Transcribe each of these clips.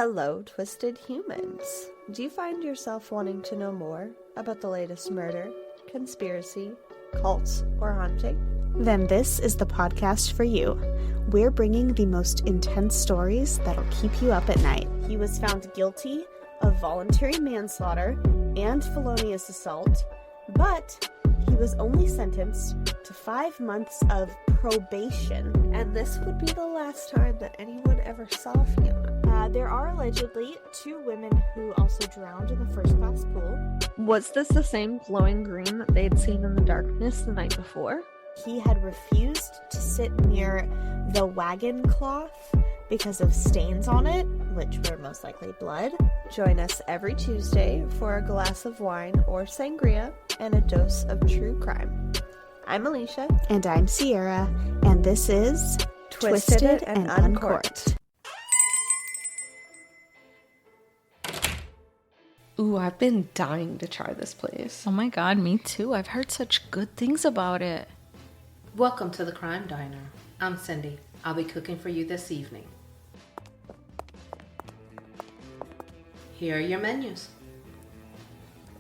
Hello, twisted humans. Do you find yourself wanting to know more about the latest murder, conspiracy, cults, or haunting? Then this is the podcast for you. We're bringing the most intense stories that'll keep you up at night. He was found guilty of voluntary manslaughter and felonious assault, but he was only sentenced to 5 months of probation. And this would be the last time that anyone ever saw Fiona. There are allegedly 2 women who also drowned in the first-class pool. Was this the same glowing green that they'd seen in the darkness the night before? He had refused to sit near the wagon cloth because of stains on it, which were most likely blood. Join us every Tuesday for a glass of wine or sangria and a dose of true crime. I'm Alicia. And I'm Sierra, and this is Twisted and Uncorked. Ooh, I've been dying to try this place. Oh my god, me too. I've heard such good things about it. Welcome to the Crime Diner. I'm Cindy. I'll be cooking for you this evening. Here are your menus.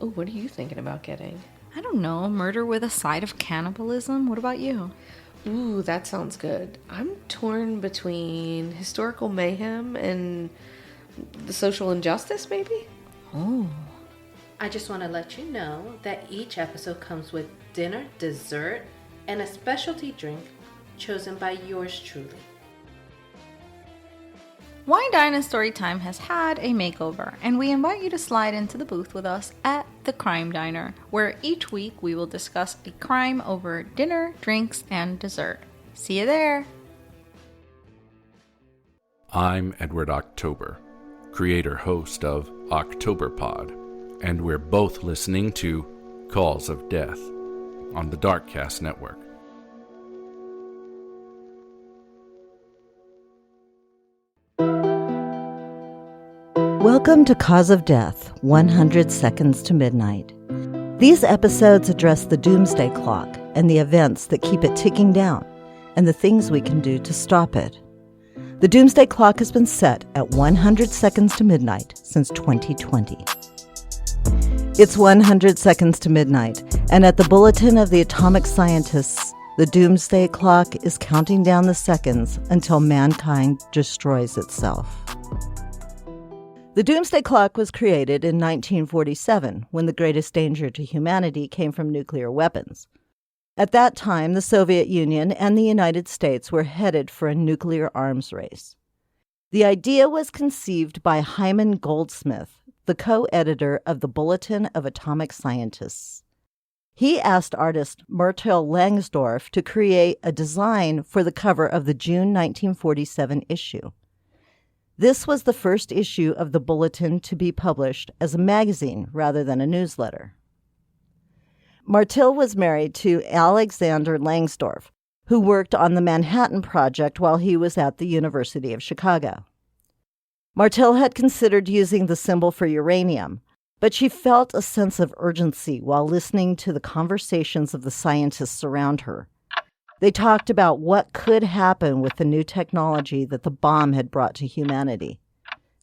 Ooh, what are you thinking about getting? I don't know, murder with a side of cannibalism? What about you? Ooh, that sounds good. I'm torn between historical mayhem and the social injustice, maybe? Oh. I just want to let you know that each episode comes with dinner, dessert, and a specialty drink chosen by yours truly. Wine Dine and Storytime has had a makeover, and we invite you to slide into the booth with us at the Crime Diner, where each week we will discuss a crime over dinner, drinks, and dessert. See you there! I'm Edward October, creator-host of Octoberpod, and we're both listening to Calls of Death on the Darkcast network. Welcome to Cause of Death, 100 Seconds to Midnight. These episodes address the Doomsday Clock and the events that keep it ticking down, and the things we can do to stop it. The Doomsday Clock has been set at 100 seconds to midnight since 2020. It's 100 seconds to midnight, and at the Bulletin of the Atomic Scientists, the Doomsday Clock is counting down the seconds until mankind destroys itself. The Doomsday Clock was created in 1947, when the greatest danger to humanity came from nuclear weapons. At that time, the Soviet Union and the United States were headed for a nuclear arms race. The idea was conceived by Hyman Goldsmith, the co-editor of the Bulletin of Atomic Scientists. He asked artist Myrtle Langsdorff to create a design for the cover of the June 1947 issue. This was the first issue of the Bulletin to be published as a magazine rather than a newsletter. Myrtle was married to Alexander Langsdorff, who worked on the Manhattan Project while he was at the University of Chicago. Myrtle had considered using the symbol for uranium, but she felt a sense of urgency while listening to the conversations of the scientists around her. They talked about what could happen with the new technology that the bomb had brought to humanity.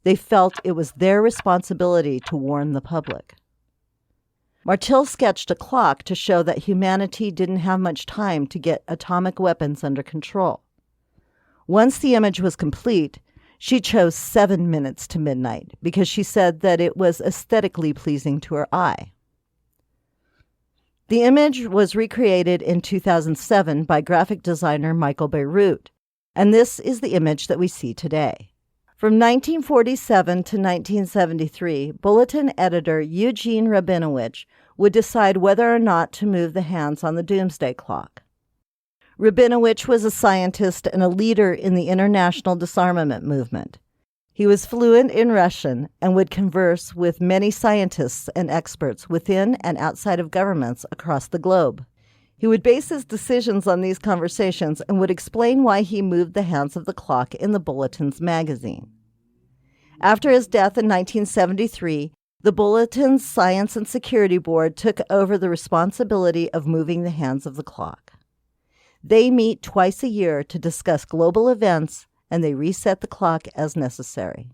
They felt it was their responsibility to warn the public. Myrtle sketched a clock to show that humanity didn't have much time to get atomic weapons under control. Once the image was complete, she chose 7 minutes to midnight because she said that it was aesthetically pleasing to her eye. The image was recreated in 2007 by graphic designer Michael Beirut, and this is the image that we see today. From 1947 to 1973, Bulletin editor Eugene Rabinowitz would decide whether or not to move the hands on the Doomsday Clock. Rabinowitz was a scientist and a leader in the international disarmament movement. He was fluent in Russian and would converse with many scientists and experts within and outside of governments across the globe. He would base his decisions on these conversations and would explain why he moved the hands of the clock in the Bulletin's magazine. After his death in 1973, the Bulletin's Science and Security Board took over the responsibility of moving the hands of the clock. They meet twice a year to discuss global events, and they reset the clock as necessary.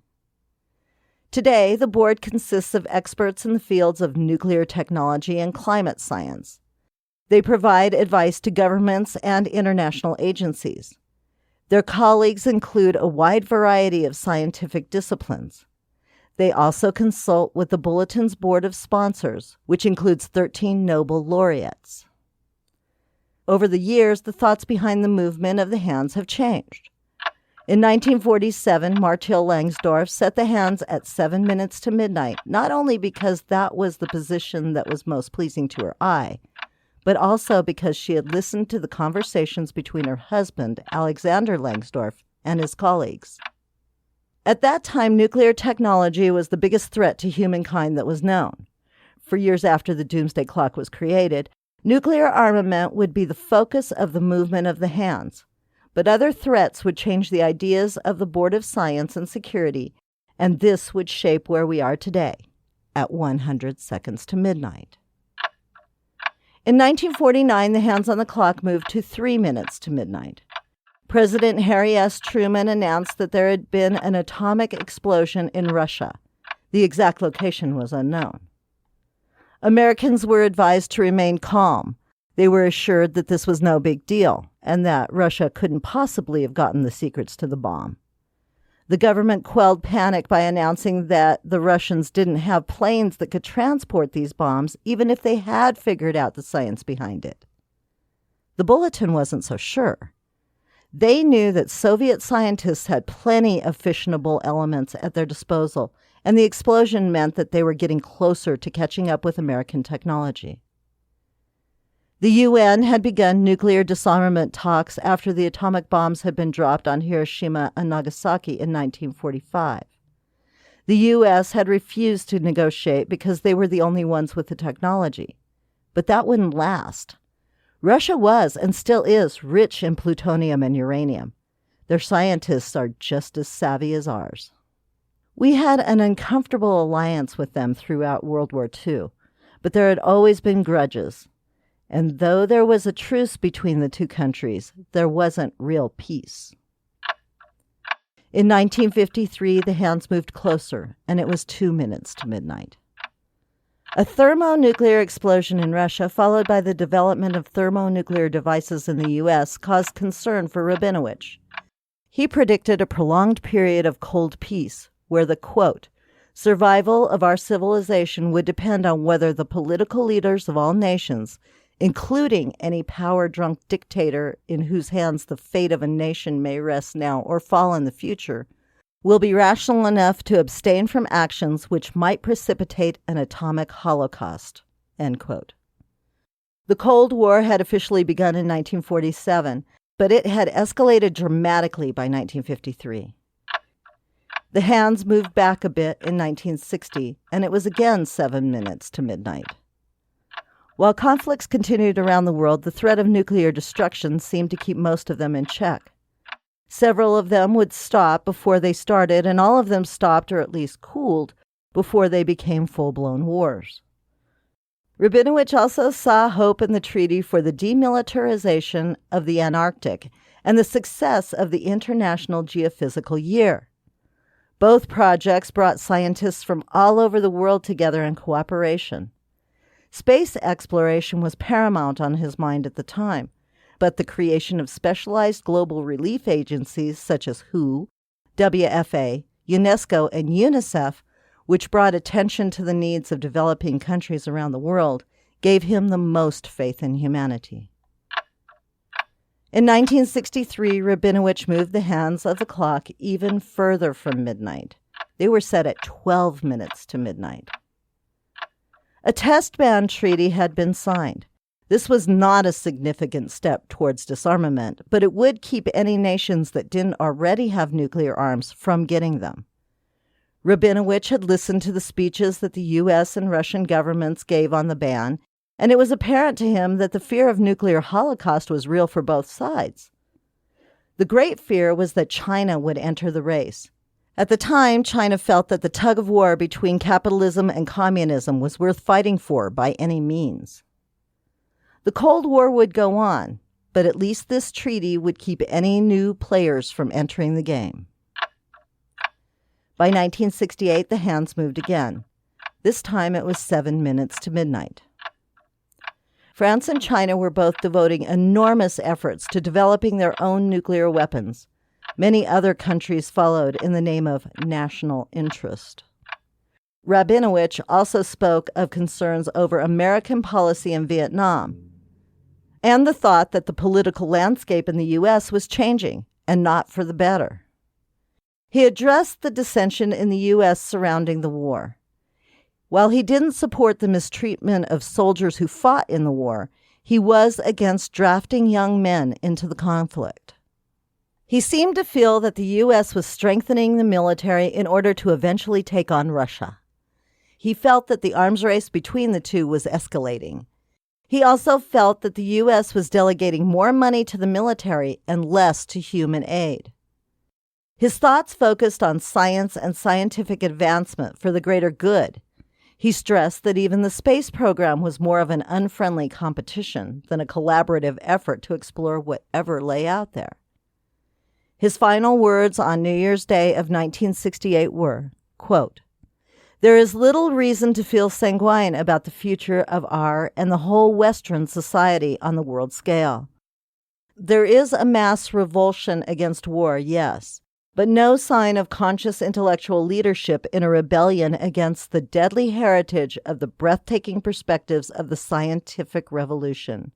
Today, the board consists of experts in the fields of nuclear technology and climate science. They provide advice to governments and international agencies. Their colleagues include a wide variety of scientific disciplines. They also consult with the Bulletin's board of sponsors, which includes 13 Nobel laureates. Over the years, the thoughts behind the movement of the hands have changed. In 1947, Martil Langsdorff set the hands at 7 minutes to midnight, not only because that was the position that was most pleasing to her eye, but also because she had listened to the conversations between her husband, Alexander Langsdorff, and his colleagues. At that time, nuclear technology was the biggest threat to humankind that was known. For years after the Doomsday Clock was created, nuclear armament would be the focus of the movement of the hands, but other threats would change the ideas of the Board of Science and Security, and this would shape where we are today, at 100 seconds to midnight. In 1949, the hands on the clock moved to 3 minutes to midnight. President Harry S. Truman announced that there had been an atomic explosion in Russia. The exact location was unknown. Americans were advised to remain calm. They were assured that this was no big deal and that Russia couldn't possibly have gotten the secrets to the bomb. The government quelled panic by announcing that the Russians didn't have planes that could transport these bombs, even if they had figured out the science behind it. The Bulletin wasn't so sure. They knew that Soviet scientists had plenty of fissionable elements at their disposal, and the explosion meant that they were getting closer to catching up with American technology. The UN had begun nuclear disarmament talks after the atomic bombs had been dropped on Hiroshima and Nagasaki in 1945. The U.S. had refused to negotiate because they were the only ones with the technology. But that wouldn't last. Russia was and still is rich in plutonium and uranium. Their scientists are just as savvy as ours. We had an uncomfortable alliance with them throughout World War II, but there had always been grudges. And though there was a truce between the two countries, there wasn't real peace. In 1953, the hands moved closer, and it was 2 minutes to midnight. A thermonuclear explosion in Russia, followed by the development of thermonuclear devices in the U.S., caused concern for Rabinowitz. He predicted a prolonged period of cold peace, where the, quote, survival of our civilization would depend on whether the political leaders of all nations, including any power-drunk dictator in whose hands the fate of a nation may rest now or fall in the future, will be rational enough to abstain from actions which might precipitate an atomic holocaust, end quote. The Cold War had officially begun in 1947, but it had escalated dramatically by 1953. The hands moved back a bit in 1960, and it was again 7 minutes to midnight. While conflicts continued around the world, the threat of nuclear destruction seemed to keep most of them in check. Several of them would stop before they started, and all of them stopped, or at least cooled, before they became full-blown wars. Rabinowitz also saw hope in the treaty for the demilitarization of the Antarctic and the success of the International Geophysical Year. Both projects brought scientists from all over the world together in cooperation. Space exploration was paramount on his mind at the time, but the creation of specialized global relief agencies such as WHO, WFA, UNESCO, and UNICEF, which brought attention to the needs of developing countries around the world, gave him the most faith in humanity. In 1963, Rabinowitz moved the hands of the clock even further from midnight. They were set at 12 minutes to midnight. A test ban treaty had been signed. This was not a significant step towards disarmament, but it would keep any nations that didn't already have nuclear arms from getting them. Rabinowitz had listened to the speeches that the U.S. and Russian governments gave on the ban, and it was apparent to him that the fear of nuclear holocaust was real for both sides. The great fear was that China would enter the race. At the time, China felt that the tug-of-war between capitalism and communism was worth fighting for by any means. The Cold War would go on, but at least this treaty would keep any new players from entering the game. By 1968, the hands moved again. This time it was 7 minutes to midnight. France and China were both devoting enormous efforts to developing their own nuclear weapons. Many other countries followed in the name of national interest. Rabinowitz also spoke of concerns over American policy in Vietnam and the thought that the political landscape in the U.S. was changing, and not for the better. He addressed the dissension in the U.S. surrounding the war. While he didn't support the mistreatment of soldiers who fought in the war, he was against drafting young men into the conflict. He seemed to feel that the U.S. was strengthening the military in order to eventually take on Russia. He felt that the arms race between the two was escalating. He also felt that the U.S. was delegating more money to the military and less to human aid. His thoughts focused on science and scientific advancement for the greater good. He stressed that even the space program was more of an unfriendly competition than a collaborative effort to explore whatever lay out there. His final words on New Year's Day of 1968 were, quote, "There is little reason to feel sanguine about the future of our and the whole Western society on the world scale. There is a mass revulsion against war, yes, but no sign of conscious intellectual leadership in a rebellion against the deadly heritage of the breathtaking perspectives of the scientific revolution.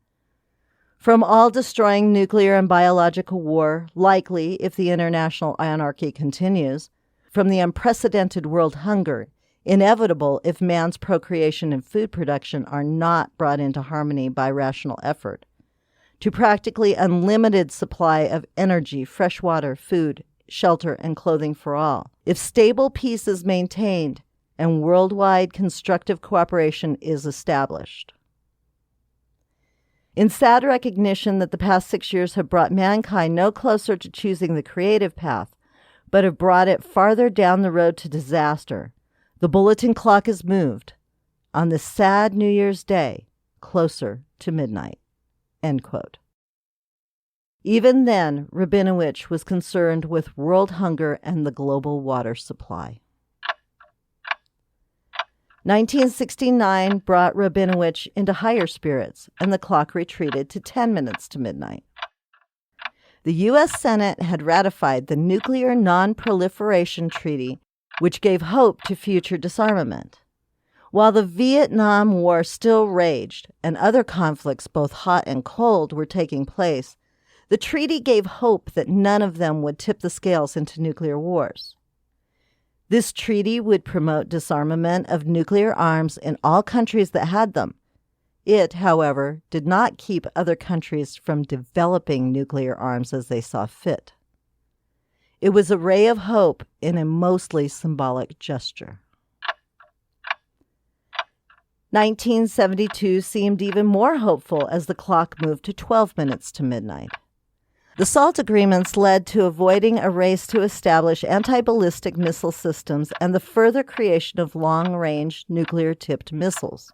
From all-destroying nuclear and biological war, likely if the international anarchy continues, from the unprecedented world hunger, inevitable if man's procreation and food production are not brought into harmony by rational effort, to practically unlimited supply of energy, fresh water, food, shelter, and clothing for all. If stable peace is maintained and worldwide constructive cooperation is established." In sad recognition that the past 6 years have brought mankind no closer to choosing the creative path, but have brought it farther down the road to disaster, the bulletin clock is moved on this sad New Year's Day closer to midnight. End quote. Even then, Rabinowitz was concerned with world hunger and the global water supply. 1969 brought Rabinowitz into higher spirits, and the clock retreated to 10 minutes to midnight. The U.S. Senate had ratified the Nuclear Non-Proliferation Treaty, which gave hope to future disarmament. While the Vietnam War still raged and other conflicts, both hot and cold, were taking place, the treaty gave hope that none of them would tip the scales into nuclear wars. This treaty would promote disarmament of nuclear arms in all countries that had them. It, however, did not keep other countries from developing nuclear arms as they saw fit. It was a ray of hope in a mostly symbolic gesture. 1972 seemed even more hopeful as the clock moved to 12 minutes to midnight. The SALT agreements led to avoiding a race to establish anti-ballistic missile systems and the further creation of long-range nuclear-tipped missiles.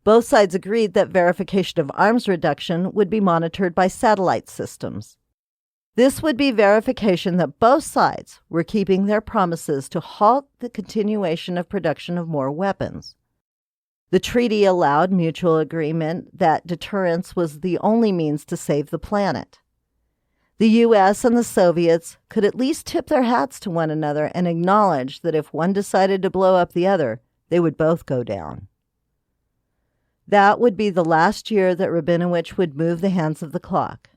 Both sides agreed that verification of arms reduction would be monitored by satellite systems. This would be verification that both sides were keeping their promises to halt the continuation of production of more weapons. The treaty allowed mutual agreement that deterrence was the only means to save the planet. The U.S. and the Soviets could at least tip their hats to one another and acknowledge that if one decided to blow up the other, they would both go down. That would be the last year that Rabinowitz would move the hands of the clock.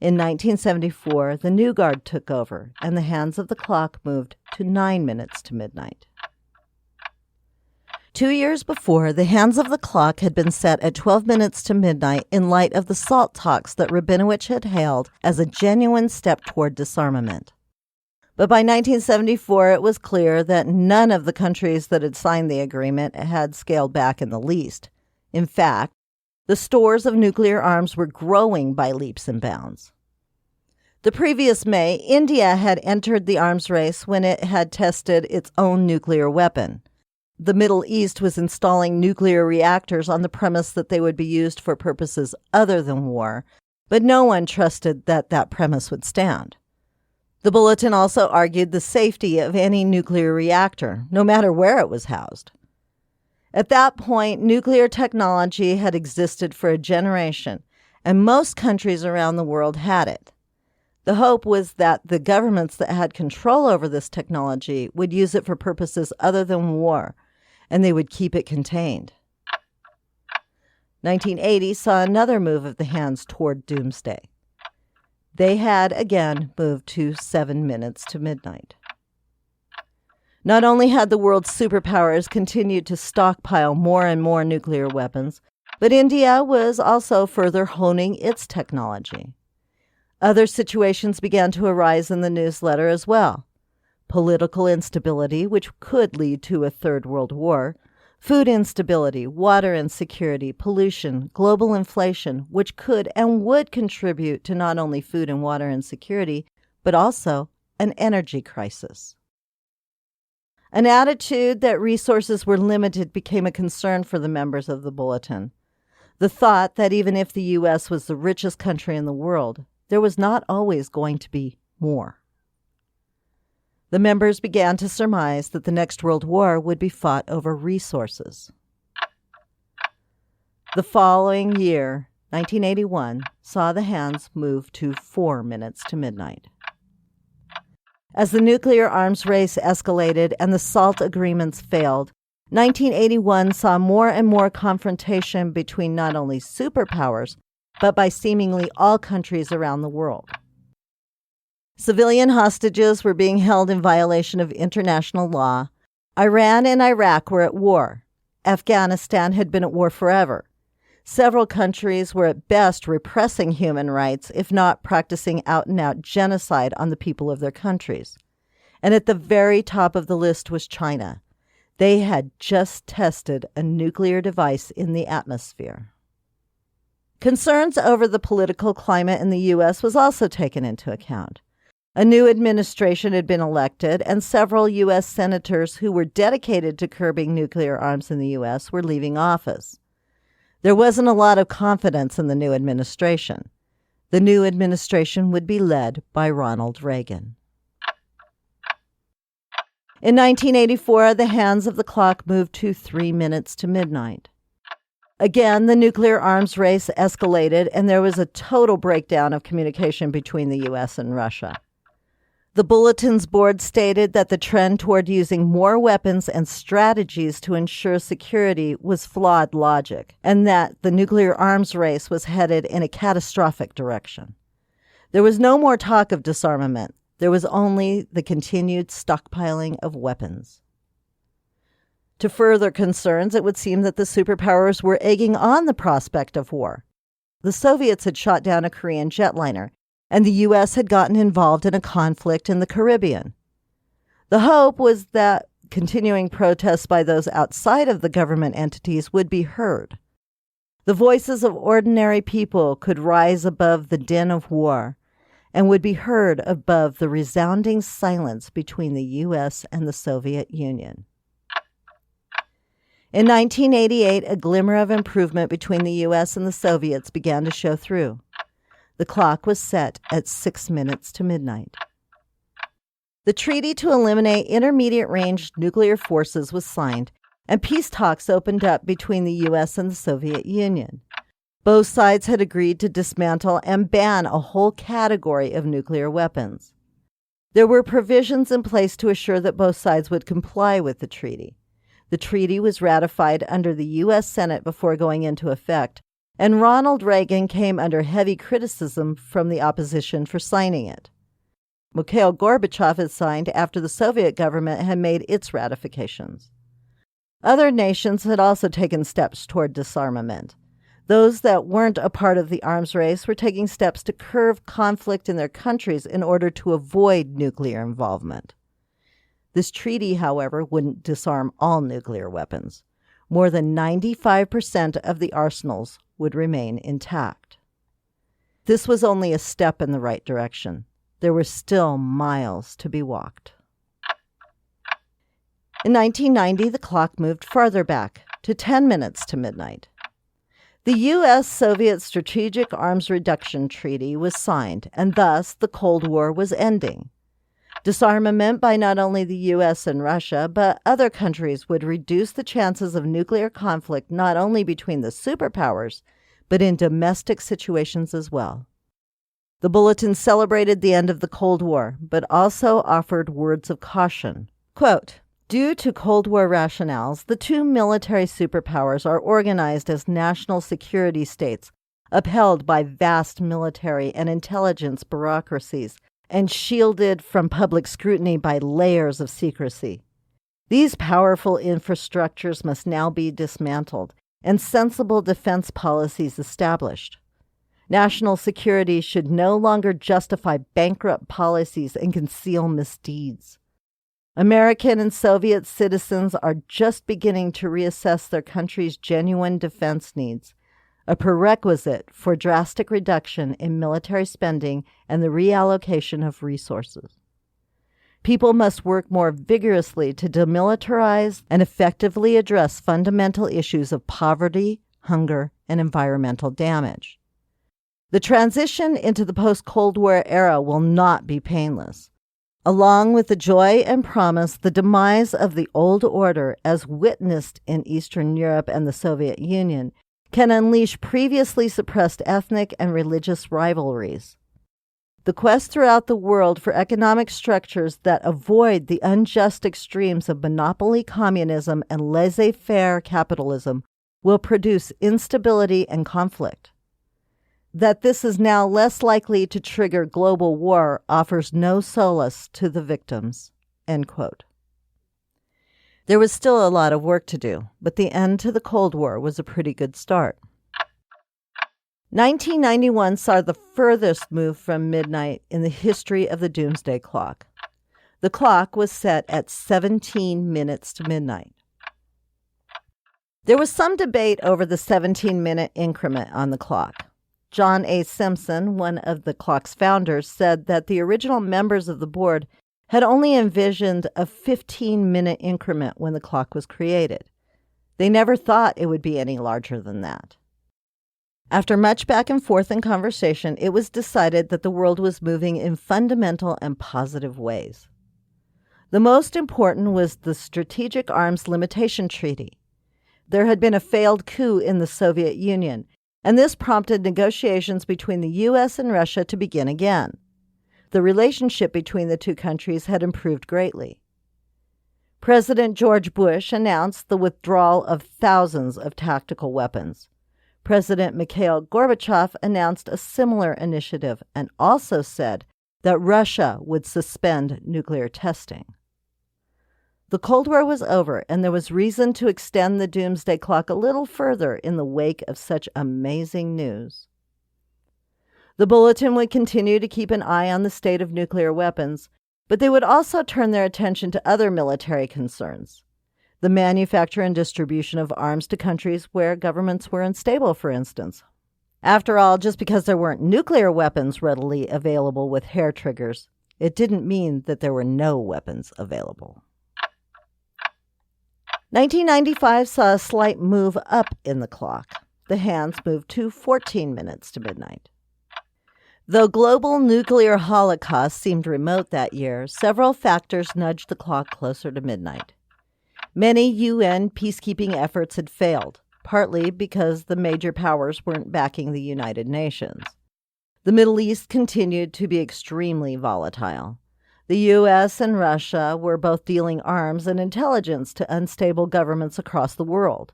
In 1974, the New Guard took over, and the hands of the clock moved to 9 minutes to midnight. 2 years before, the hands of the clock had been set at 12 minutes to midnight in light of the SALT talks that Rabinowitz had hailed as a genuine step toward disarmament. But by 1974, it was clear that none of the countries that had signed the agreement had scaled back in the least. In fact, the stores of nuclear arms were growing by leaps and bounds. The previous May, India had entered the arms race when it had tested its own nuclear weapon. The Middle East was installing nuclear reactors on the premise that they would be used for purposes other than war, but no one trusted that that premise would stand. The bulletin also argued the safety of any nuclear reactor, no matter where it was housed. At that point, nuclear technology had existed for a generation, and most countries around the world had it. The hope was that the governments that had control over this technology would use it for purposes other than war, and they would keep it contained. 1980 saw another move of the hands toward doomsday. They had again moved to 7 minutes to midnight. Not only had the world's superpowers continued to stockpile more and more nuclear weapons, but India was also further honing its technology. Other situations began to arise in the newsletter as well. Political instability, which could lead to a third world war, food instability, water insecurity, pollution, global inflation, which could and would contribute to not only food and water insecurity, but also an energy crisis. An attitude that resources were limited became a concern for the members of the Bulletin. The thought that even if the U.S. was the richest country in the world, there was not always going to be more. The members began to surmise that the next world war would be fought over resources. The following year, 1981, saw the hands move to 4 minutes to midnight. As the nuclear arms race escalated and the SALT agreements failed, 1981 saw more and more confrontation between not only superpowers, but by seemingly all countries around the world. Civilian hostages were being held in violation of international law. Iran and Iraq were at war. Afghanistan had been at war forever. Several countries were at best repressing human rights, if not practicing out-and-out genocide on the people of their countries. And at the very top of the list was China. They had just tested a nuclear device in the atmosphere. Concerns over the political climate in the U.S. was also taken into account. A new administration had been elected, and several U.S. senators who were dedicated to curbing nuclear arms in the U.S. were leaving office. There wasn't a lot of confidence in the new administration. The new administration would be led by Ronald Reagan. In 1984, the hands of the clock moved to 3 minutes to midnight. Again, the nuclear arms race escalated, and there was a total breakdown of communication between the U.S. and Russia. The Bulletin's board stated that the trend toward using more weapons and strategies to ensure security was flawed logic, and that the nuclear arms race was headed in a catastrophic direction. There was no more talk of disarmament. There was only the continued stockpiling of weapons. To further concerns, it would seem that the superpowers were egging on the prospect of war. The Soviets had shot down a Korean jetliner, and the U.S. had gotten involved in a conflict in the Caribbean. The hope was that continuing protests by those outside of the government entities would be heard. The voices of ordinary people could rise above the din of war and would be heard above the resounding silence between the U.S. and the Soviet Union. In 1988, a glimmer of improvement between the U.S. and the Soviets began to show through. The clock was set at 6 minutes to midnight. The treaty to eliminate intermediate-range nuclear forces was signed, and peace talks opened up between the U.S. and the Soviet Union. Both sides had agreed to dismantle and ban a whole category of nuclear weapons. There were provisions in place to assure that both sides would comply with the treaty. The treaty was ratified under the U.S. Senate before going into effect, and Ronald Reagan came under heavy criticism from the opposition for signing it. Mikhail Gorbachev had signed after the Soviet government had made its ratifications. Other nations had also taken steps toward disarmament. Those that weren't a part of the arms race were taking steps to curb conflict in their countries in order to avoid nuclear involvement. This treaty, however, wouldn't disarm all nuclear weapons. More than 95% of the arsenals would remain intact. This was only a step in the right direction. There were still miles to be walked. In 1990, the clock moved farther back to 10 minutes to midnight. The U.S.-Soviet Strategic Arms Reduction Treaty was signed, and thus the Cold War was ending. Disarmament by not only the U.S. and Russia, but other countries would reduce the chances of nuclear conflict not only between the superpowers, but in domestic situations as well. The bulletin celebrated the end of the Cold War, but also offered words of caution. Quote, "Due to Cold War rationales, the two military superpowers are organized as national security states, upheld by vast military and intelligence bureaucracies, and shielded from public scrutiny by layers of secrecy. These powerful infrastructures must now be dismantled and sensible defense policies established. National security should no longer justify bankrupt policies and conceal misdeeds. American and Soviet citizens are just beginning to reassess their country's genuine defense needs, a prerequisite for drastic reduction in military spending and the reallocation of resources. People must work more vigorously to demilitarize and effectively address fundamental issues of poverty, hunger, and environmental damage. The transition into the post-Cold War era will not be painless. Along with the joy and promise, the demise of the old order, as witnessed in Eastern Europe and the Soviet Union, can unleash previously suppressed ethnic and religious rivalries. The quest throughout the world for economic structures that avoid the unjust extremes of monopoly communism and laissez-faire capitalism will produce instability and conflict. That this is now less likely to trigger global war offers no solace to the victims." End quote. There was still a lot of work to do, but the end to the Cold War was a pretty good start. 1991 saw the furthest move from midnight in the history of the Doomsday Clock. The clock was set at 17 minutes to midnight. There was some debate over the 17-minute increment on the clock. John A. Simpson, one of the clock's founders, said that the original members of the board had only envisioned a 15-minute increment when the clock was created. They never thought it would be any larger than that. After much back and forth and conversation, it was decided that the world was moving in fundamental and positive ways. The most important was the Strategic Arms Limitation Treaty. There had been a failed coup in the Soviet Union, and this prompted negotiations between the U.S. and Russia to begin again. The relationship between the two countries had improved greatly. President George Bush announced the withdrawal of thousands of tactical weapons. President Mikhail Gorbachev announced a similar initiative and also said that Russia would suspend nuclear testing. The Cold War was over, and there was reason to extend the Doomsday Clock a little further in the wake of such amazing news. The bulletin would continue to keep an eye on the state of nuclear weapons, but they would also turn their attention to other military concerns. The manufacture and distribution of arms to countries where governments were unstable, for instance. After all, just because there weren't nuclear weapons readily available with hair triggers, it didn't mean that there were no weapons available. 1995 saw a slight move up in the clock. The hands moved to 14 minutes to midnight. Though global nuclear holocaust seemed remote that year, several factors nudged the clock closer to midnight. Many UN peacekeeping efforts had failed, partly because the major powers weren't backing the United Nations. The Middle East continued to be extremely volatile. The U.S. and Russia were both dealing arms and intelligence to unstable governments across the world.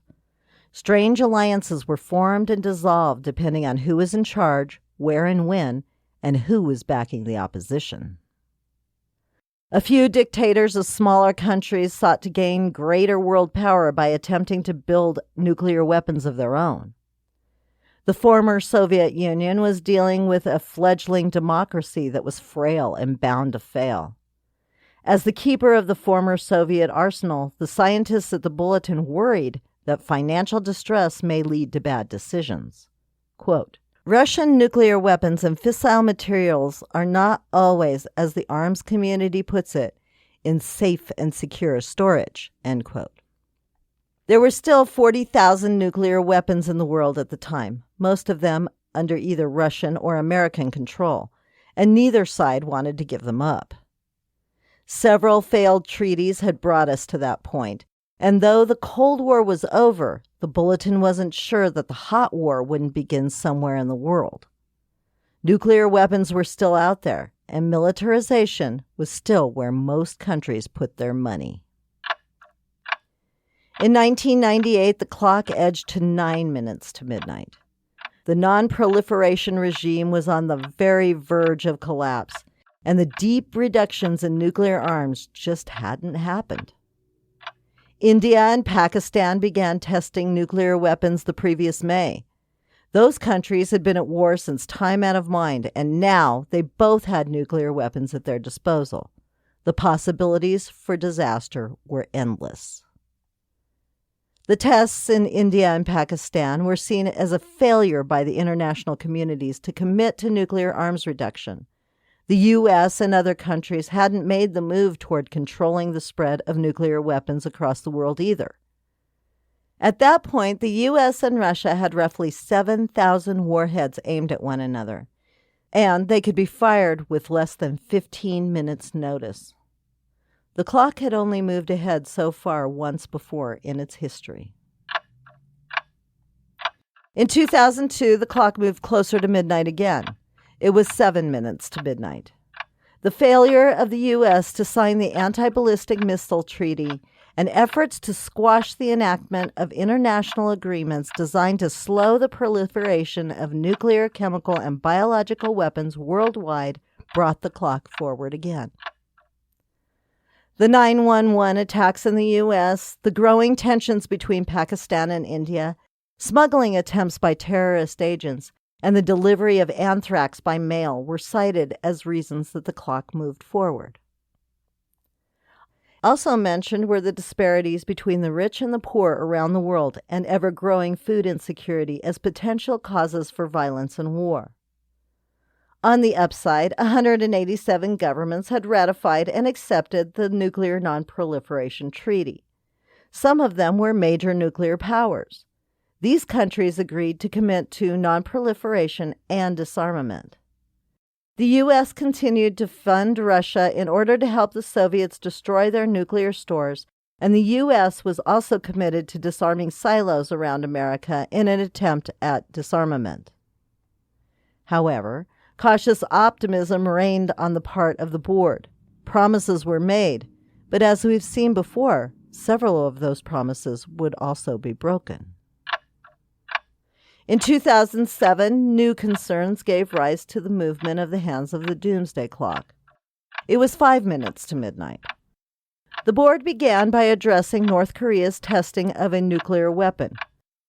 Strange alliances were formed and dissolved depending on who was in charge, where and when, and who was backing the opposition. A few dictators of smaller countries sought to gain greater world power by attempting to build nuclear weapons of their own. The former Soviet Union was dealing with a fledgling democracy that was frail and bound to fail. As the keeper of the former Soviet arsenal, the scientists at the Bulletin worried that financial distress may lead to bad decisions. Quote, "Russian nuclear weapons and fissile materials are not always, as the arms community puts it, in safe and secure storage." End quote. There were still 40,000 nuclear weapons in the world at the time, most of them under either Russian or American control, and neither side wanted to give them up. Several failed treaties had brought us to that point, and though the Cold War was over, the bulletin wasn't sure that the hot war wouldn't begin somewhere in the world. Nuclear weapons were still out there, and militarization was still where most countries put their money. In 1998, the clock edged to 9 minutes to midnight. The non-proliferation regime was on the very verge of collapse, and the deep reductions in nuclear arms just hadn't happened. India and Pakistan began testing nuclear weapons the previous May. Those countries had been at war since time out of mind, and now they both had nuclear weapons at their disposal. The possibilities for disaster were endless. The tests in India and Pakistan were seen as a failure by the international communities to commit to nuclear arms reduction. The U.S. and other countries hadn't made the move toward controlling the spread of nuclear weapons across the world either. At that point, the U.S. and Russia had roughly 7,000 warheads aimed at one another, and they could be fired with less than 15 minutes' notice. The clock had only moved ahead so far once before in its history. In 2002, the clock moved closer to midnight again. It was 7 minutes to midnight. The failure of the U.S. to sign the Anti-Ballistic Missile Treaty and efforts to squash the enactment of international agreements designed to slow the proliferation of nuclear, chemical, and biological weapons worldwide brought the clock forward again. The 9/11 attacks in the U.S., the growing tensions between Pakistan and India, smuggling attempts by terrorist agents, and the delivery of anthrax by mail were cited as reasons that the clock moved forward. Also mentioned were the disparities between the rich and the poor around the world and ever-growing food insecurity as potential causes for violence and war. On the upside, 187 governments had ratified and accepted the Nuclear Non-Proliferation Treaty. Some of them were major nuclear powers. These countries agreed to commit to non-proliferation and disarmament. The U.S. continued to fund Russia in order to help the Soviets destroy their nuclear stores, and the U.S. was also committed to disarming silos around America in an attempt at disarmament. However, cautious optimism reigned on the part of the board. Promises were made, but as we've seen before, several of those promises would also be broken. In 2007, new concerns gave rise to the movement of the hands of the Doomsday Clock. It was 5 minutes to midnight. The board began by addressing North Korea's testing of a nuclear weapon,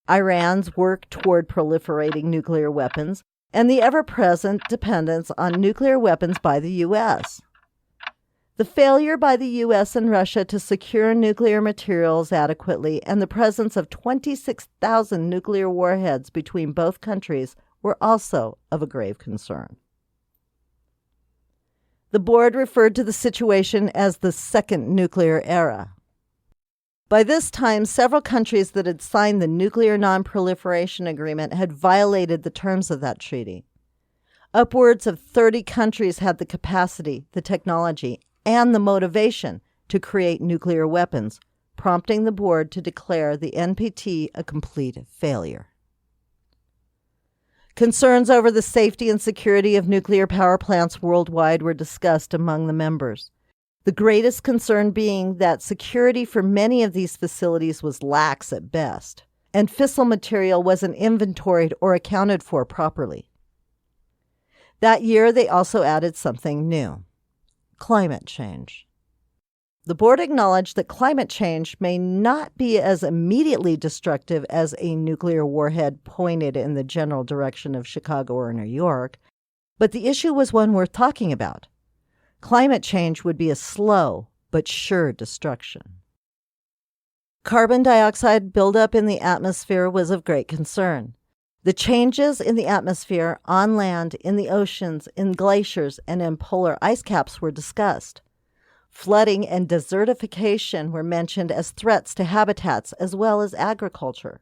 Iran's work toward proliferating nuclear weapons, and the ever-present dependence on nuclear weapons by the U.S. The failure by the U.S. and Russia to secure nuclear materials adequately and the presence of 26,000 nuclear warheads between both countries were also of a grave concern. The board referred to the situation as the second nuclear era. By this time, several countries that had signed the Nuclear Non-Proliferation Agreement had violated the terms of that treaty. Upwards of 30 countries had the capacity, the technology, and the motivation to create nuclear weapons, prompting the board to declare the NPT a complete failure. Concerns over the safety and security of nuclear power plants worldwide were discussed among the members. The greatest concern being that security for many of these facilities was lax at best, and fissile material wasn't inventoried or accounted for properly. That year, they also added something new: climate change. The board acknowledged that climate change may not be as immediately destructive as a nuclear warhead pointed in the general direction of Chicago or New York, but the issue was one worth talking about. Climate change would be a slow but sure destruction. Carbon dioxide buildup in the atmosphere was of great concern. The changes in the atmosphere, on land, in the oceans, in glaciers, and in polar ice caps were discussed. Flooding and desertification were mentioned as threats to habitats as well as agriculture.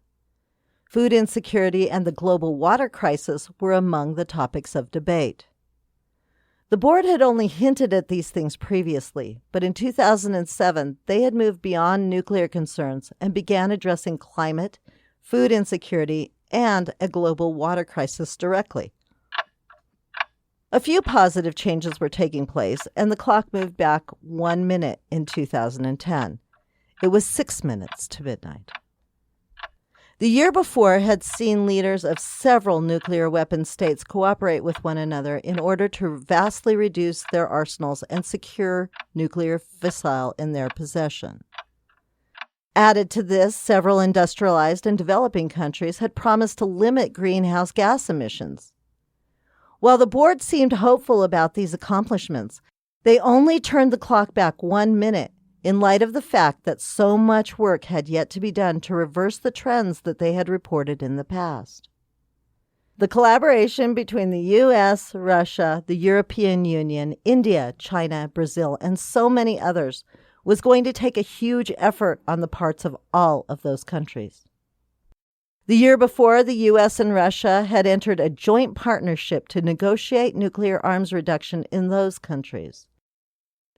Food insecurity and the global water crisis were among the topics of debate. The board had only hinted at these things previously, but in 2007, they had moved beyond nuclear concerns and began addressing climate, food insecurity, and a global water crisis directly. A few positive changes were taking place, and the clock moved back 1 minute in 2010. It was 6 minutes to midnight. The year before had seen leaders of several nuclear weapon states cooperate with one another in order to vastly reduce their arsenals and secure nuclear fissile in their possession. Added to this, several industrialized and developing countries had promised to limit greenhouse gas emissions. While the board seemed hopeful about these accomplishments, they only turned the clock back 1 minute in light of the fact that so much work had yet to be done to reverse the trends that they had reported in the past. The collaboration between the U.S., Russia, the European Union, India, China, Brazil, and so many others was going to take a huge effort on the parts of all of those countries. The year before, the U.S. and Russia had entered a joint partnership to negotiate nuclear arms reduction in those countries.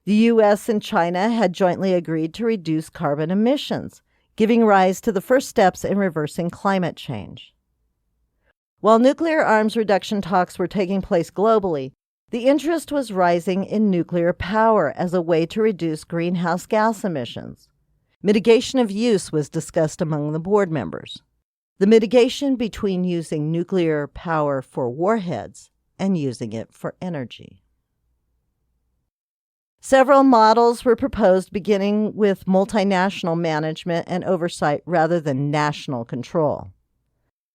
The U.S. and China had jointly agreed to reduce carbon emissions, giving rise to the first steps in reversing climate change. While nuclear arms reduction talks were taking place globally, the interest was rising in nuclear power as a way to reduce greenhouse gas emissions. Mitigation of use was discussed among the board members. The mitigation between using nuclear power for warheads and using it for energy. Several models were proposed, beginning with multinational management and oversight rather than national control.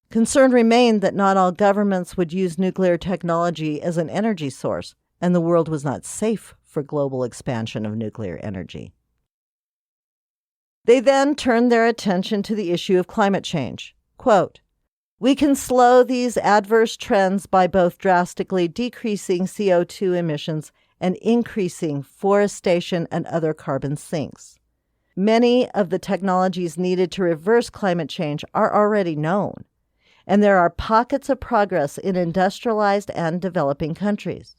Concern remained that not all governments would use nuclear technology as an energy source, and the world was not safe for global expansion of nuclear energy. They then turned their attention to the issue of climate change. Quote, "We can slow these adverse trends by both drastically decreasing CO2 emissions and increasing forestation and other carbon sinks. Many of the technologies needed to reverse climate change are already known, and there are pockets of progress in industrialized and developing countries.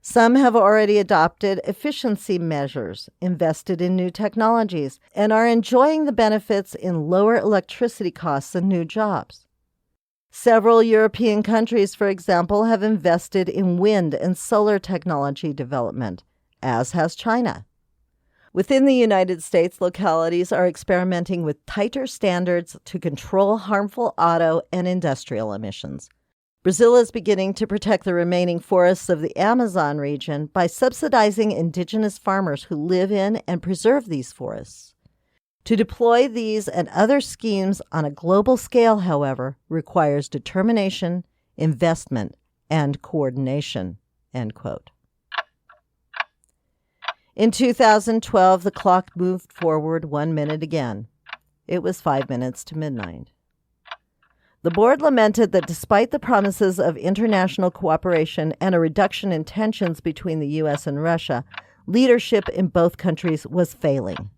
Some have already adopted efficiency measures, invested in new technologies, and are enjoying the benefits in lower electricity costs and new jobs. Several European countries, for example, have invested in wind and solar technology development, as has China. Within the United States, localities are experimenting with tighter standards to control harmful auto and industrial emissions. Brazil is beginning to protect the remaining forests of the Amazon region by subsidizing indigenous farmers who live in and preserve these forests. To deploy these and other schemes on a global scale, however, requires determination, investment, and coordination." End quote. In 2012, the clock moved forward 1 minute again. It was 5 minutes to midnight. The board lamented that despite the promises of international cooperation and a reduction in tensions between the U.S. and Russia, leadership in both countries was failing.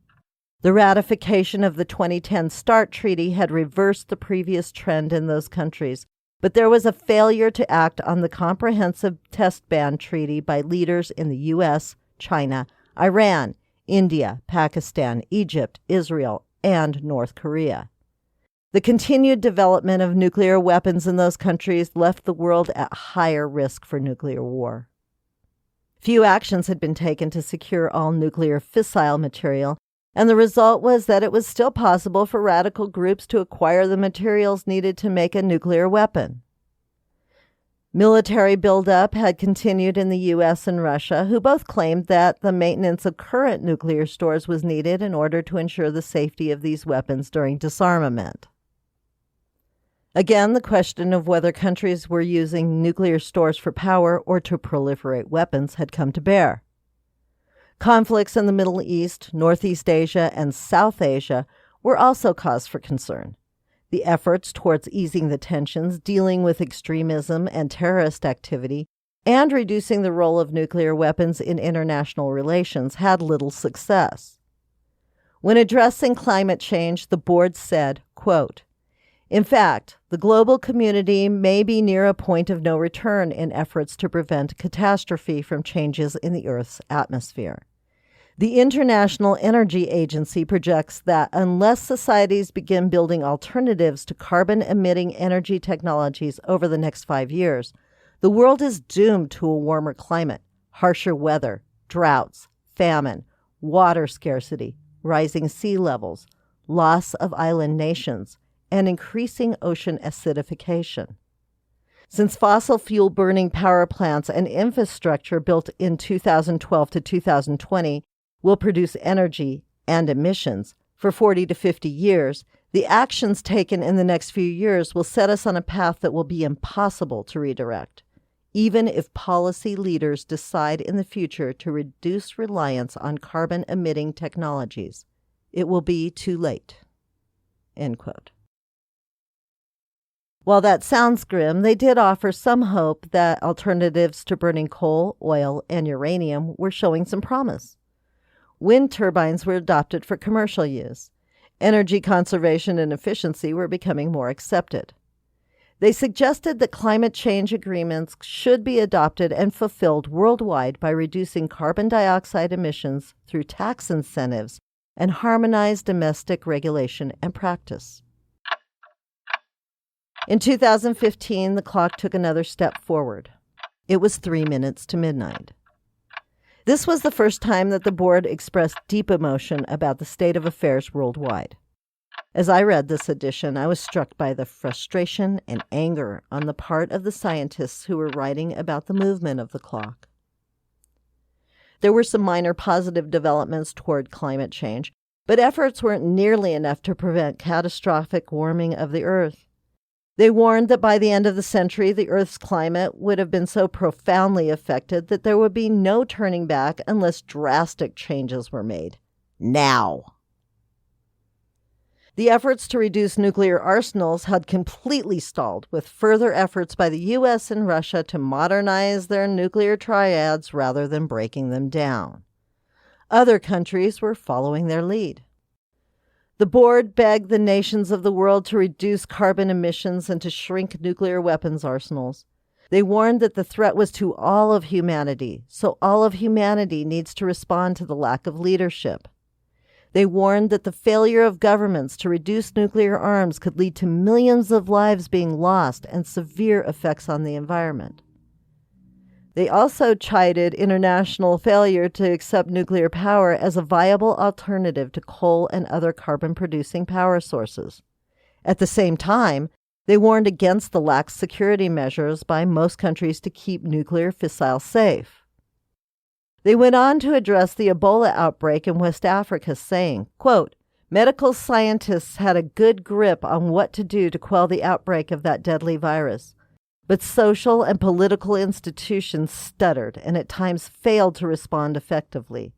The ratification of the 2010 START Treaty had reversed the previous trend in those countries, but there was a failure to act on the Comprehensive Test Ban Treaty by leaders in the U.S., China, Iran, India, Pakistan, Egypt, Israel, and North Korea. The continued development of nuclear weapons in those countries left the world at higher risk for nuclear war. Few actions had been taken to secure all nuclear fissile material, and the result was that it was still possible for radical groups to acquire the materials needed to make a nuclear weapon. Military buildup had continued in the U.S. and Russia, who both claimed that the maintenance of current nuclear stores was needed in order to ensure the safety of these weapons during disarmament. Again, the question of whether countries were using nuclear stores for power or to proliferate weapons had come to bear. Conflicts in the Middle East, Northeast Asia, and South Asia were also cause for concern. The efforts towards easing the tensions, dealing with extremism and terrorist activity, and reducing the role of nuclear weapons in international relations had little success. When addressing climate change, the board said, quote, In fact, the global community may be near a point of no return in efforts to prevent catastrophe from changes in the Earth's atmosphere. The International Energy Agency projects that unless societies begin building alternatives to carbon-emitting energy technologies over the next 5 years, the world is doomed to a warmer climate, harsher weather, droughts, famine, water scarcity, rising sea levels, loss of island nations, and increasing ocean acidification. Since fossil fuel burning power plants and infrastructure built in 2012 to 2020 will produce energy and emissions for 40 to 50 years, the actions taken in the next few years will set us on a path that will be impossible to redirect, even if policy leaders decide in the future to reduce reliance on carbon-emitting technologies. It will be too late." End quote. While that sounds grim, they did offer some hope that alternatives to burning coal, oil, and uranium were showing some promise. Wind turbines were adopted for commercial use. Energy conservation and efficiency were becoming more accepted. They suggested that climate change agreements should be adopted and fulfilled worldwide by reducing carbon dioxide emissions through tax incentives and harmonized domestic regulation and practice. In 2015, the clock took another step forward. It was 3 minutes to midnight. This was the first time that the board expressed deep emotion about the state of affairs worldwide. As I read this edition, I was struck by the frustration and anger on the part of the scientists who were writing about the movement of the clock. There were some minor positive developments toward climate change, but efforts weren't nearly enough to prevent catastrophic warming of the Earth. They warned that by the end of the century, the Earth's climate would have been so profoundly affected that there would be no turning back unless drastic changes were made. Now. The efforts to reduce nuclear arsenals had completely stalled, with further efforts by the U.S. and Russia to modernize their nuclear triads rather than breaking them down. Other countries were following their lead. The board begged the nations of the world to reduce carbon emissions and to shrink nuclear weapons arsenals. They warned that the threat was to all of humanity, so all of humanity needs to respond to the lack of leadership. They warned that the failure of governments to reduce nuclear arms could lead to millions of lives being lost and severe effects on the environment. They also chided international failure to accept nuclear power as a viable alternative to coal and other carbon-producing power sources. At the same time, they warned against the lax security measures by most countries to keep nuclear fissiles safe. They went on to address the Ebola outbreak in West Africa, saying, quote, "Medical scientists had a good grip on what to do to quell the outbreak of that deadly virus. But social and political institutions stuttered and at times failed to respond effectively.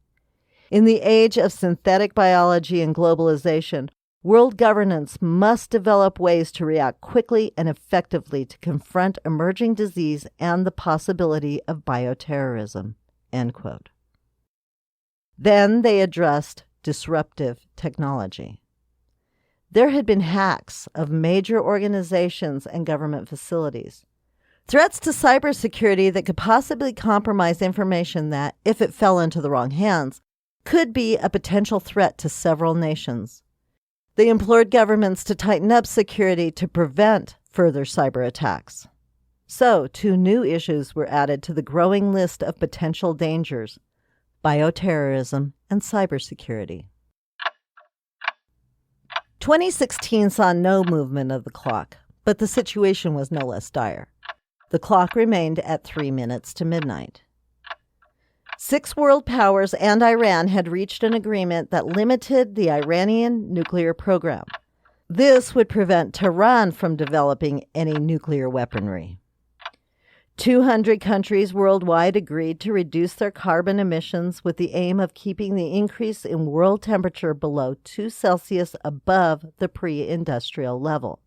In the age of synthetic biology and globalization, world governance must develop ways to react quickly and effectively to confront emerging disease and the possibility of bioterrorism." End quote. Then they addressed disruptive technology. There had been hacks of major organizations and government facilities. Threats to cybersecurity that could possibly compromise information that, if it fell into the wrong hands, could be a potential threat to several nations. They implored governments to tighten up security to prevent further cyber attacks. So, 2 new issues were added to the growing list of potential dangers: bioterrorism and cybersecurity. 2016 saw no movement of the clock, but the situation was no less dire. The clock remained at 3 minutes to midnight. 6 world powers and Iran had reached an agreement that limited the Iranian nuclear program. This would prevent Tehran from developing any nuclear weaponry. 200 countries worldwide agreed to reduce their carbon emissions with the aim of keeping the increase in world temperature below 2 Celsius above the pre-industrial level.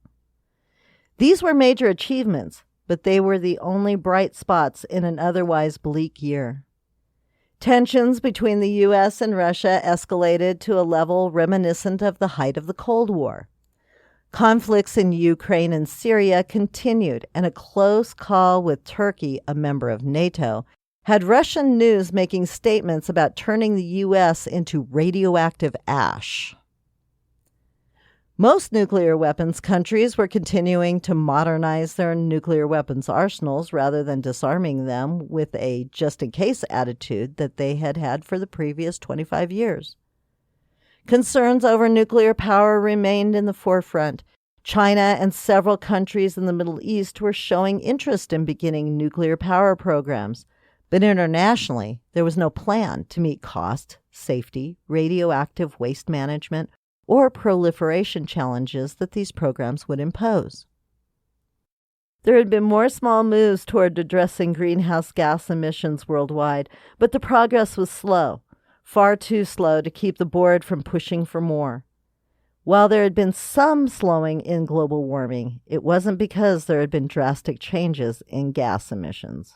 These were major achievements, but they were the only bright spots in an otherwise bleak year. Tensions between the U.S. and Russia escalated to a level reminiscent of the height of the Cold War. Conflicts in Ukraine and Syria continued, and a close call with Turkey, a member of NATO, had Russian news making statements about turning the U.S. into radioactive ash. Most nuclear weapons countries were continuing to modernize their nuclear weapons arsenals rather than disarming them with a just-in-case attitude that they had had for the previous 25 years. Concerns over nuclear power remained in the forefront. China and several countries in the Middle East were showing interest in beginning nuclear power programs, but internationally, there was no plan to meet cost, safety, radioactive waste management, or proliferation challenges that these programs would impose. There had been more small moves toward addressing greenhouse gas emissions worldwide, but the progress was slow, far too slow to keep the board from pushing for more. While there had been some slowing in global warming, it wasn't because there had been drastic changes in gas emissions.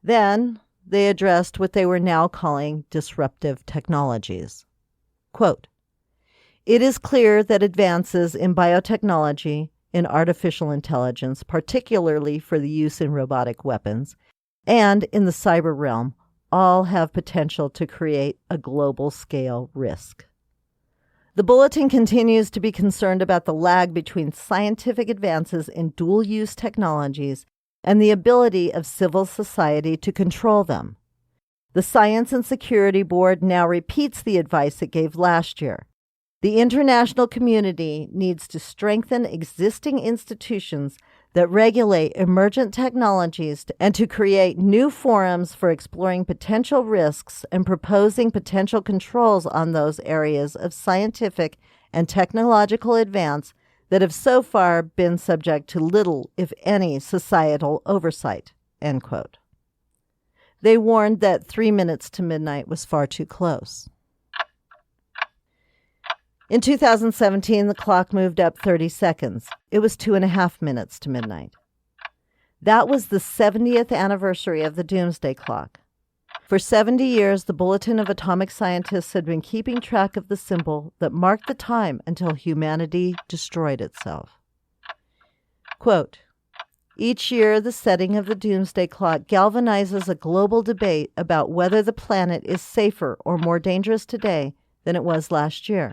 Then they addressed what they were now calling disruptive technologies. Quote, "It is clear that advances in biotechnology, in artificial intelligence, particularly for the use in robotic weapons, and in the cyber realm, all have potential to create a global-scale risk." The bulletin continues to be concerned about the lag between scientific advances in dual-use technologies and the ability of civil society to control them. The Science and Security Board now repeats the advice it gave last year. The international community needs to strengthen existing institutions that regulate emergent technologies and to create new forums for exploring potential risks and proposing potential controls on those areas of scientific and technological advance that have so far been subject to little, if any, societal oversight. End quote. They warned that 3 minutes to midnight was far too close. In 2017, the clock moved up 30 seconds. It was 2.5 minutes to midnight. That was the 70th anniversary of the Doomsday Clock. For 70 years, the Bulletin of Atomic Scientists had been keeping track of the symbol that marked the time until humanity destroyed itself. Quote, "Each year, the setting of the Doomsday Clock galvanizes a global debate about whether the planet is safer or more dangerous today than it was last year,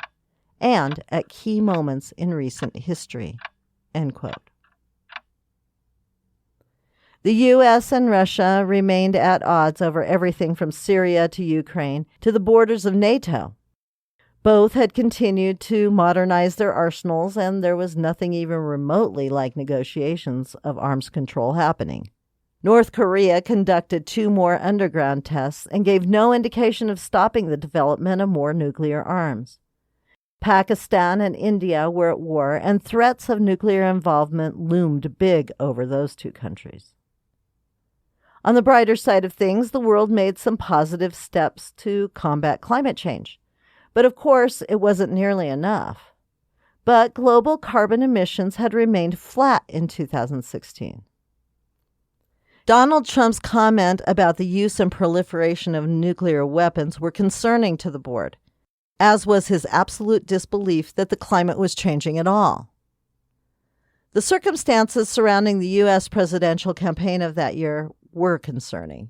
and at key moments in recent history." End quote. The U.S. and Russia remained at odds over everything from Syria to Ukraine to the borders of NATO. Both had continued to modernize their arsenals, and there was nothing even remotely like negotiations of arms control happening. North Korea conducted 2 more underground tests and gave no indication of stopping the development of more nuclear arms. Pakistan and India were at war, and threats of nuclear involvement loomed big over those 2 countries. On the brighter side of things, the world made some positive steps to combat climate change. But of course, it wasn't nearly enough. But global carbon emissions had remained flat in 2016. Donald Trump's comment about the use and proliferation of nuclear weapons were concerning to the board, as was his absolute disbelief that the climate was changing at all. The circumstances surrounding the U.S. presidential campaign of that year were concerning.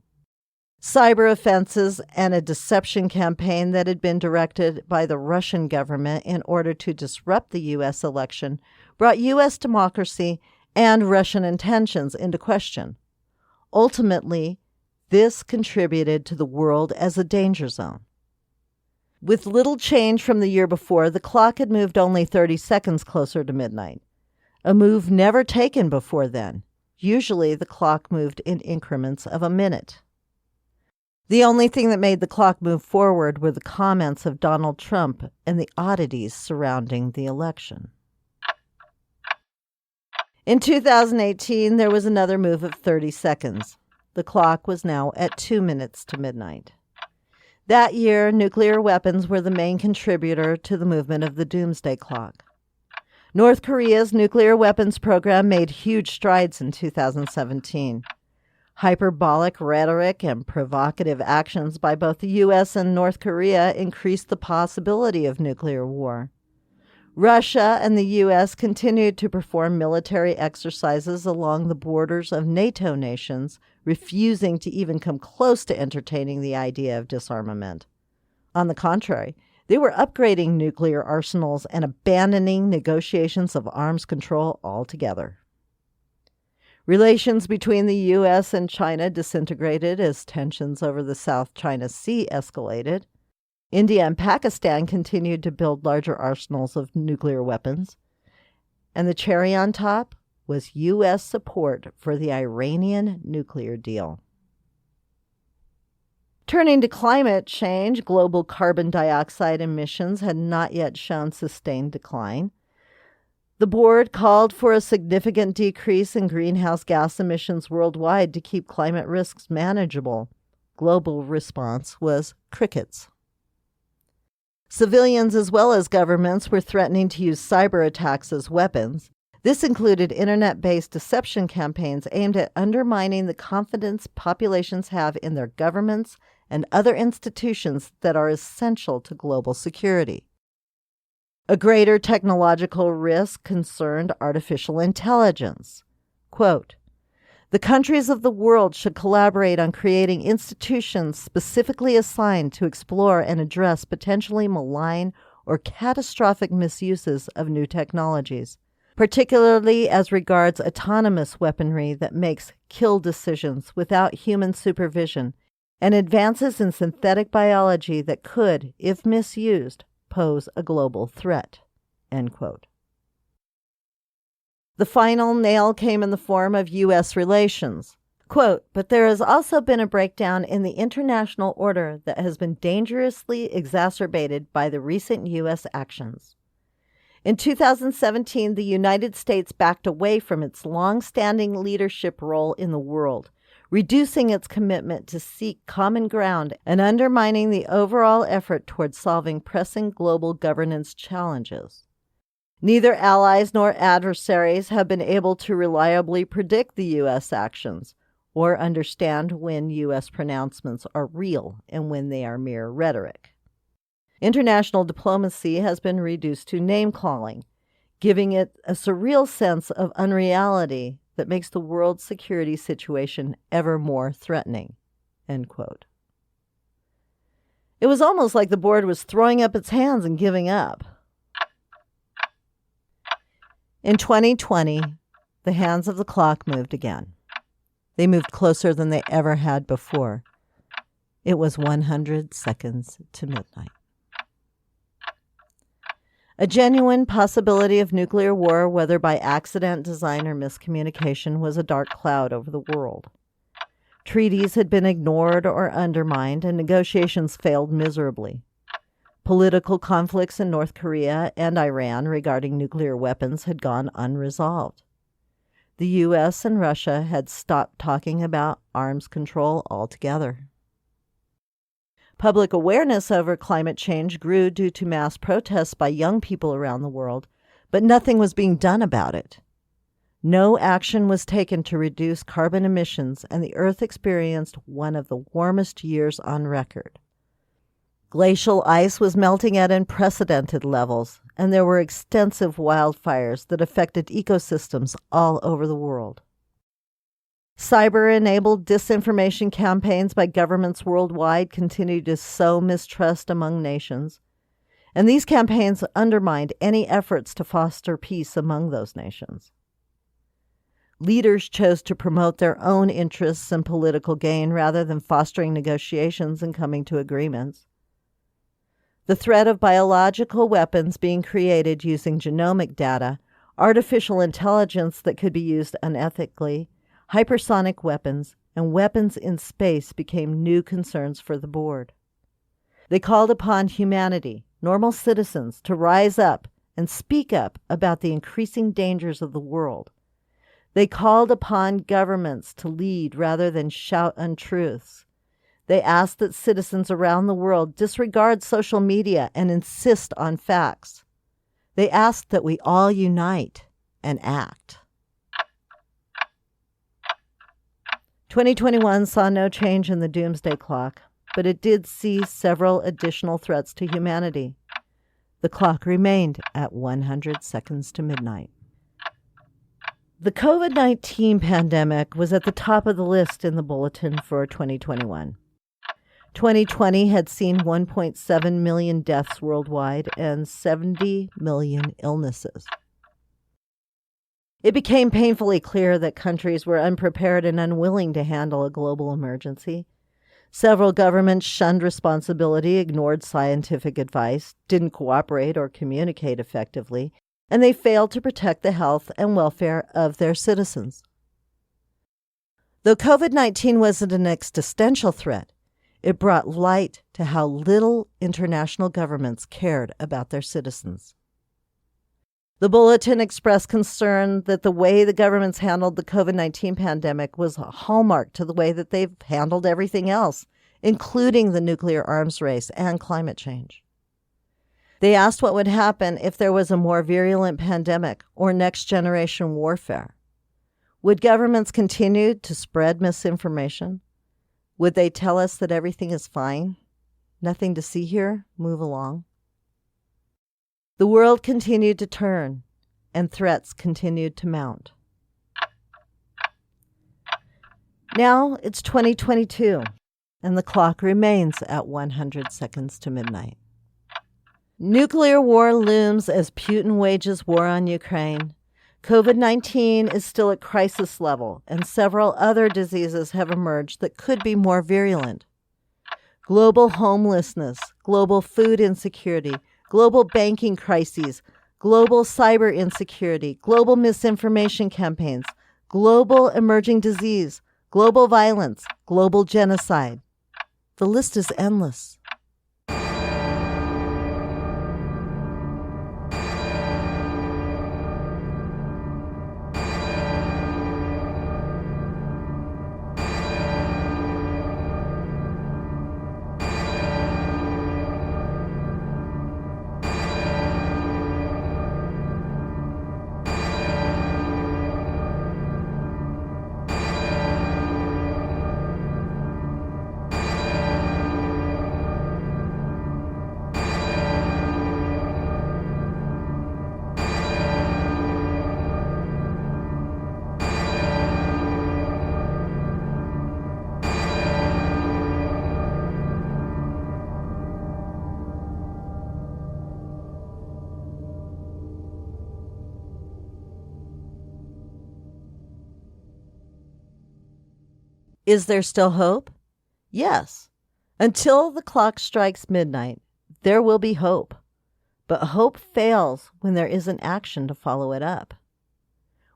Cyber offenses and a deception campaign that had been directed by the Russian government in order to disrupt the U.S. election brought U.S. democracy and Russian intentions into question. Ultimately, this contributed to the world as a danger zone. With little change from the year before, the clock had moved only 30 seconds closer to midnight, a move never taken before then. Usually, the clock moved in increments of a minute. The only thing that made the clock move forward were the comments of Donald Trump and the oddities surrounding the election. In 2018, there was another move of 30 seconds. The clock was now at 2 minutes to midnight. That year, nuclear weapons were the main contributor to the movement of the Doomsday Clock. North Korea's nuclear weapons program made huge strides in 2017. Hyperbolic rhetoric and provocative actions by both the U.S. and North Korea increased the possibility of nuclear war. Russia and the U.S. continued to perform military exercises along the borders of NATO nations, refusing to even come close to entertaining the idea of disarmament. On the contrary, they were upgrading nuclear arsenals and abandoning negotiations of arms control altogether. Relations between the U.S. and China disintegrated as tensions over the South China Sea escalated. India and Pakistan continued to build larger arsenals of nuclear weapons. And the cherry on top was U.S. support for the Iranian nuclear deal. Turning to climate change, global carbon dioxide emissions had not yet shown sustained decline. The board called for a significant decrease in greenhouse gas emissions worldwide to keep climate risks manageable. Global response was crickets. Civilians as well as governments were threatening to use cyber attacks as weapons. This included internet-based deception campaigns aimed at undermining the confidence populations have in their governments and other institutions that are essential to global security. A greater technological risk concerned artificial intelligence. Quote, "The countries of the world should collaborate on creating institutions specifically assigned to explore and address potentially malign or catastrophic misuses of new technologies, particularly as regards autonomous weaponry that makes kill decisions without human supervision, and advances in synthetic biology that could, if misused, pose a global threat." End quote. The final nail came in the form of U.S. relations. Quote, "But there has also been a breakdown in the international order that has been dangerously exacerbated by the recent U.S. actions. In 2017, the United States backed away from its long-standing leadership role in the world, reducing its commitment to seek common ground and undermining the overall effort toward solving pressing global governance challenges. Neither allies nor adversaries have been able to reliably predict the U.S. actions or understand when U.S. pronouncements are real and when they are mere rhetoric. International diplomacy has been reduced to name-calling, giving it a surreal sense of unreality that makes the world security situation ever more threatening." End quote. It was almost like the board was throwing up its hands and giving up. In 2020, the hands of the clock moved again. They moved closer than they ever had before. It was 100 seconds to midnight. A genuine possibility of nuclear war, whether by accident, design, or miscommunication, was a dark cloud over the world. Treaties had been ignored or undermined, and negotiations failed miserably. Political conflicts in North Korea and Iran regarding nuclear weapons had gone unresolved. The U.S. and Russia had stopped talking about arms control altogether. Public awareness over climate change grew due to mass protests by young people around the world, but nothing was being done about it. No action was taken to reduce carbon emissions, and the Earth experienced one of the warmest years on record. Glacial ice was melting at unprecedented levels, and there were extensive wildfires that affected ecosystems all over the world. Cyber-enabled disinformation campaigns by governments worldwide continued to sow mistrust among nations, and these campaigns undermined any efforts to foster peace among those nations. Leaders chose to promote their own interests and political gain rather than fostering negotiations and coming to agreements. The threat of biological weapons being created using genomic data, artificial intelligence that could be used unethically, hypersonic weapons, and weapons in space became new concerns for the board. They called upon humanity, normal citizens, to rise up and speak up about the increasing dangers of the world. They called upon governments to lead rather than shout untruths. They asked that citizens around the world disregard social media and insist on facts. They asked that we all unite and act. 2021 saw no change in the Doomsday clock, but it did see several additional threats to humanity. The clock remained at 100 seconds to midnight. The COVID-19 pandemic was at the top of the list in the bulletin for 2021. 2020 had seen 1.7 million deaths worldwide and 70 million illnesses. It became painfully clear that countries were unprepared and unwilling to handle a global emergency. Several governments shunned responsibility, ignored scientific advice, didn't cooperate or communicate effectively, and they failed to protect the health and welfare of their citizens. Though COVID-19 wasn't an existential threat, it brought light to how little international governments cared about their citizens. The bulletin expressed concern that the way the governments handled the COVID-19 pandemic was a hallmark to the way that they've handled everything else, including the nuclear arms race and climate change. They asked what would happen if there was a more virulent pandemic or next-generation warfare. Would governments continue to spread misinformation? Would they tell us that everything is fine? Nothing to see here? Move along. The world continued to turn, and threats continued to mount. Now it's 2022, and the clock remains at 100 seconds to midnight. Nuclear war looms as Putin wages war on Ukraine. COVID-19 is still at crisis level, and several other diseases have emerged that could be more virulent. Global homelessness, global food insecurity, global banking crises, global cyber insecurity, global misinformation campaigns, global emerging disease, global violence, global genocide. The list is endless. Is there still hope? Yes. Until the clock strikes midnight, there will be hope. But hope fails when there isn't action to follow it up.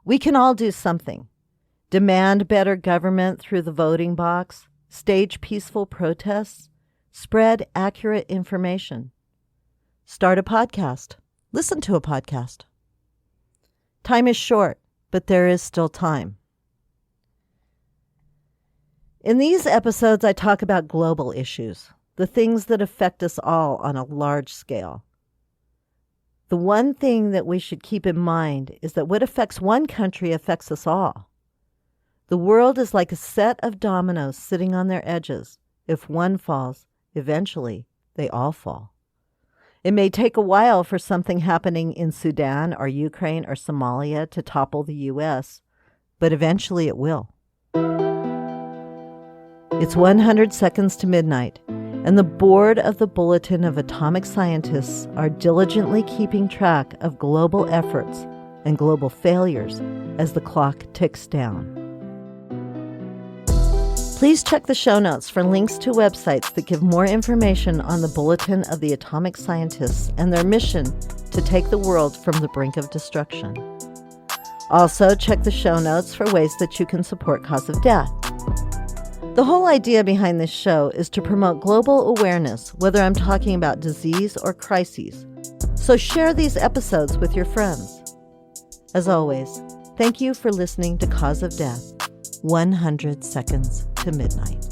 We can all do something. Demand better government through the voting box, stage peaceful protests, spread accurate information. Start a podcast. Listen to a podcast. Time is short, but there is still time. In these episodes, I talk about global issues, the things that affect us all on a large scale. The one thing that we should keep in mind is that what affects one country affects us all. The world is like a set of dominoes sitting on their edges. If one falls, eventually they all fall. It may take a while for something happening in Sudan or Ukraine or Somalia to topple the U.S., but eventually it will. It's 100 seconds to midnight, and the board of the Bulletin of Atomic Scientists are diligently keeping track of global efforts and global failures as the clock ticks down. Please check the show notes for links to websites that give more information on the Bulletin of the Atomic Scientists and their mission to take the world from the brink of destruction. Also, check the show notes for ways that you can support Cause of Death. The whole idea behind this show is to promote global awareness, whether I'm talking about disease or crises. So share these episodes with your friends. As always, thank you for listening to Cause of Death, 100 seconds to midnight.